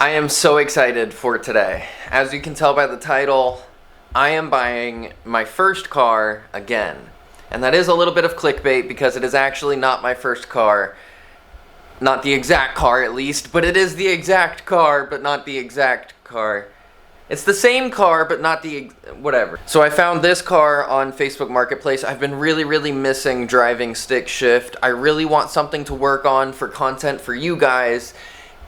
I am so excited for today. As you can tell by the title, I am buying my first car again. And that is a little bit of clickbait because it is actually not my first car. Not the exact car at least, but it is the exact car, but not the exact car. It's the same car, but not the whatever. So I found this car on Facebook Marketplace. I've been really missing driving stick shift. I really want something to work on for content for you guys,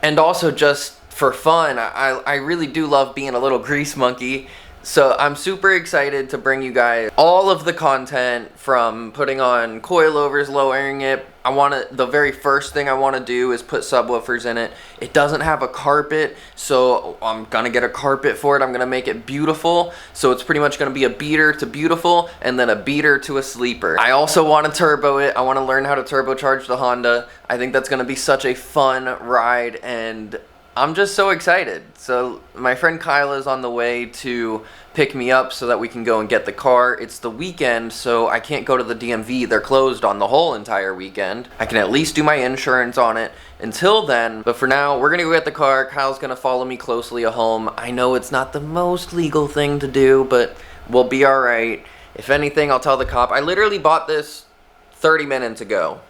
and also just for fun. I really do love being a little grease monkey. So I'm super excited to bring you guys all of the content from putting on coilovers, lowering it. The very first thing I want to do is put subwoofers in it. It doesn't have a carpet, so I'm gonna get a carpet for it. I'm gonna make it beautiful. So it's pretty much gonna be a beater to beautiful and then a beater to a sleeper. I also want to turbo it. I want to learn how to turbocharge the Honda. I think that's gonna be such a fun ride, and I'm just so excited. So my friend Kyla is on the way to pick me up so that we can go and get the car. It's the weekend, so I can't go to the DMV. They're closed on the whole entire weekend. I can at least do my insurance on it until then. But for now, we're gonna go get the car. Kyle's gonna follow me closely at home. I know it's not the most legal thing to do, but we'll be all right. If anything, I'll tell the cop. I literally bought this 30 minutes ago.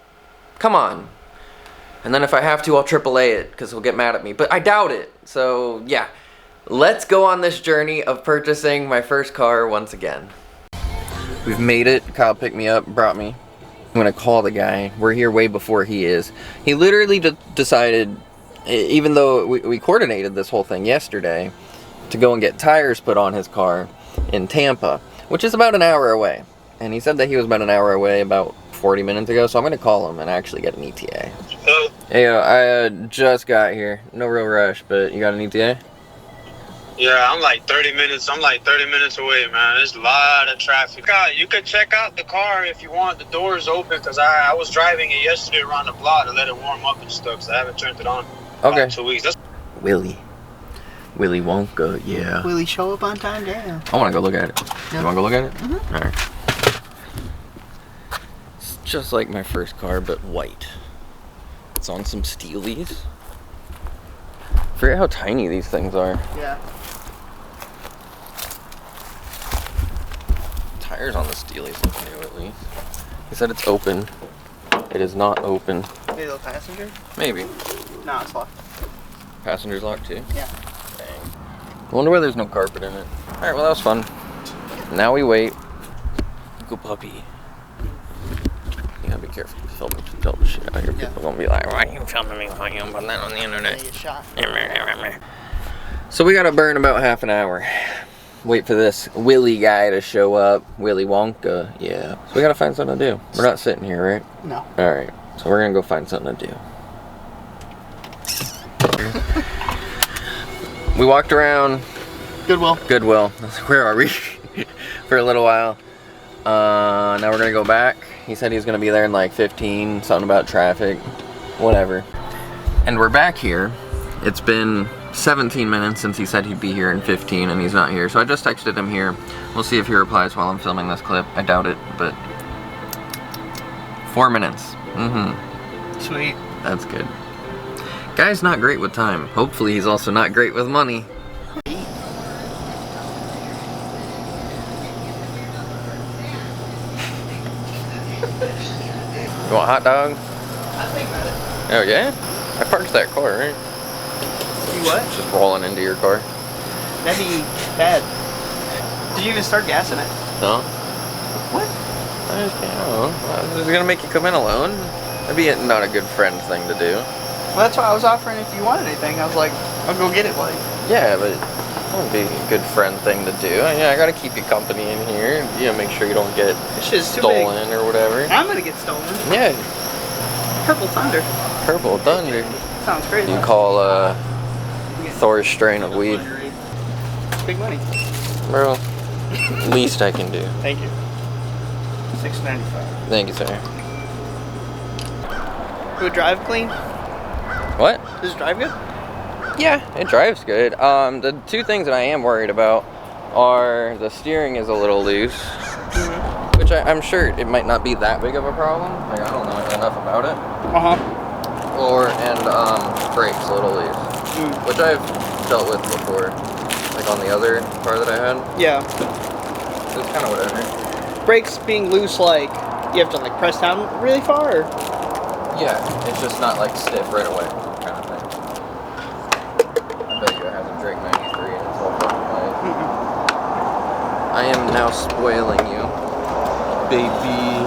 Come on. And then if I have to, I'll AAA it because he'll get mad at me. But I doubt it. So yeah, let's go on this journey of purchasing my first car once again. We've made it. Kyle picked me up, brought me. I'm gonna call the guy. We're here way before he is. He literally decided, even though we coordinated this whole thing yesterday, to go and get tires put on his car in Tampa, which is about an hour away. And he said that he was about an hour away about 40 minutes ago, so I'm gonna call him and actually get an ETA. Hello? Hey, I just got here. No real rush, but you got an ETA? Yeah, I'm like 30 minutes away, man. There's a lot of traffic. You could check out the car if you want. The door's open because I was driving it yesterday around the block to let it warm up and stuff, so I haven't turned it on in about 2 weeks. Willy Wonka, yeah. Willie show up on time? Damn. I want to go look at it. Yeah. You want to go look at it? Mm-hmm. All right. It's just like my first car, but white. It's on some steelies. I forget how tiny these things are. Yeah. Tires on the steelies look new at least. He said it's open. It is not open. Maybe the passenger? Maybe. No, it's locked. Passenger's locked too? Yeah. Dang. I wonder why there's no carpet in it. Alright, well that was fun. Now we wait. Go puppy. You gotta be careful filming shit out here. Yeah. People are gonna be like, why are you filming me? Why are you putting that on the internet? Get shot. So we gotta burn about half an hour. Wait for this Willy guy to show up. Willy Wonka, yeah. So we gotta find something to do. We're not sitting here, right? No. Alright, so we're gonna go find something to do. We walked around Goodwill. Where are we? For a little while. Now we're gonna go back. He said he was gonna be there in like 15, something about traffic, whatever. And we're back here. It's been 17 minutes since he said he'd be here in 15 and he's not here. So I just texted him here. We'll see if he replies while I'm filming this clip. I doubt it, but 4 minutes. Sweet. That's good. Guy's not great with time. Hopefully he's also not great with money. You want a hot dog? I think about it. Oh yeah? I parked that car, right? You what? Just rolling into your car. That'd be bad. Did you even start gassing it? No? What? I just can't. I was gonna make you come in alone. That'd be not a good friend thing to do. Well, that's why I was offering if you wanted anything. I was like, I'll go get it, buddy. Yeah, but that wouldn't be a good friend thing to do. Yeah, I gotta keep you company in here. You know, make sure you don't get This shit's too big. stolen or whatever. I'm gonna get stolen. Yeah. Purple Thunder. Purple Thunder. Sounds crazy. You call Thor's strain of weed. Big money. Bro, least I can do. Thank you. $6.95. Thank you, sir. Would drive clean? What? Does it drive good? Yeah, it drives good. The two things that I am worried about are the steering is a little loose, which I'm sure it might not be that big of a problem. Like, I don't know enough about it. Uh-huh. And brakes a little loose. which I've dealt with before, like on the other car that I had. Yeah. So it's kind of whatever. Brakes being loose, like you have to like press down really far. Or? Yeah, it's just not like stiff right away, kind of thing. I bet you I haven't drank 93 and it's all fucking light. I am now spoiling you, baby.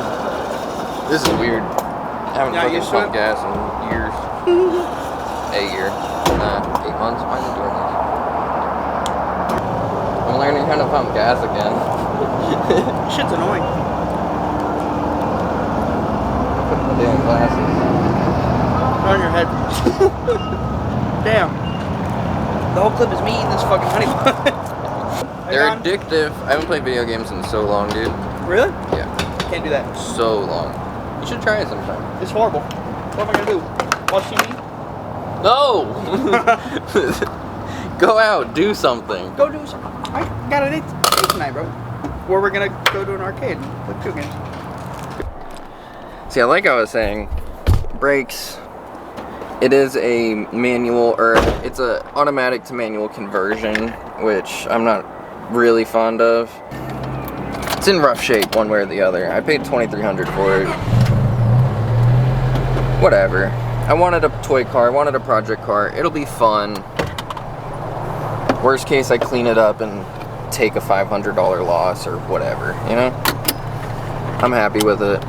This is weird. I haven't fucking pumped gas in years. A year. 8 months. Why am I doing this? I'm learning how to pump gas again. Shit's annoying. Put my damn glasses. On your head. Damn. The whole clip is me eating this fucking honey bun. They're addictive. I haven't played video games in so long, dude. Really? Yeah. Can't do that. So long. You should try it sometime. It's horrible. What am I gonna do? Watch TV? No! Go out, do something. Go do something. I got a date tonight, bro. Or we're gonna go to an arcade and play video games. See, like I was saying, brakes. It is a manual, or it's a automatic to manual conversion, which I'm not really fond of. It's in rough shape one way or the other. I paid $2,300 for it. Whatever. I wanted a toy car, I wanted a project car. It'll be fun. Worst case, I clean it up and take a $500 loss or whatever, you know? I'm happy with it.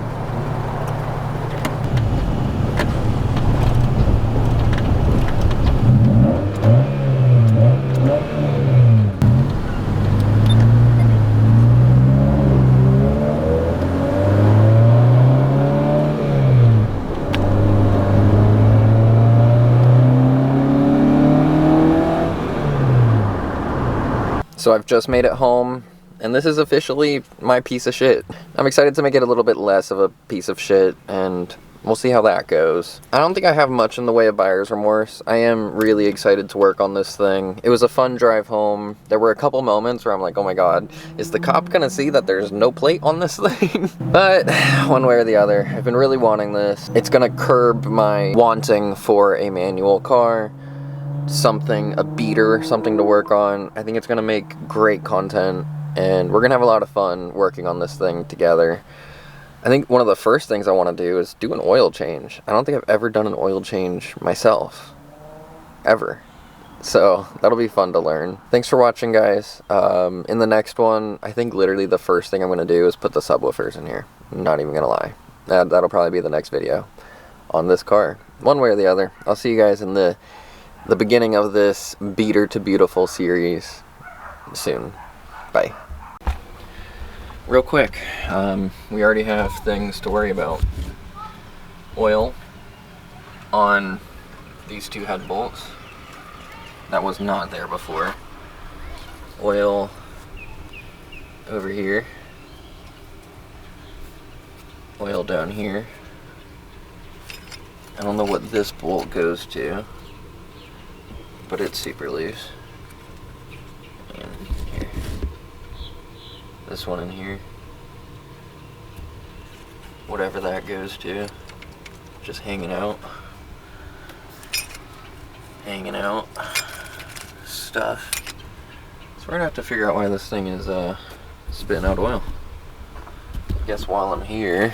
So I've just made it home, and this is officially my piece of shit. I'm excited to make it a little bit less of a piece of shit, and we'll see how that goes. I don't think I have much in the way of buyer's remorse. I am really excited to work on this thing. It was a fun drive home. There were a couple moments where I'm like, oh my god, is the cop gonna see that there's no plate on this thing? But one way or the other, I've been really wanting this. It's gonna curb my wanting for a manual car. Something, a beater, something to work on. I think it's gonna make great content, and we're gonna have a lot of fun working on this thing together. I think one of the first things I want to do is do an oil change. I don't think I've ever done an oil change myself, ever. So that'll be fun to learn. Thanks for watching, guys. In the next one, I think literally the first thing I'm gonna do is put the subwoofers in here. I'm not even gonna lie. That'll probably be the next video on this car, one way or the other. I'll see you guys in the beginning of this Beater to Beautiful series soon. Bye. Real quick, we already have things to worry about. Oil on these two head bolts. That was not there before. Oil over here. Oil down here. I don't know what this bolt goes to, but it's super loose. And here. This one in here. Whatever that goes to. Just hanging out. Hanging out. Stuff. So we're gonna have to figure out why this thing is spitting out oil. I guess while I'm here,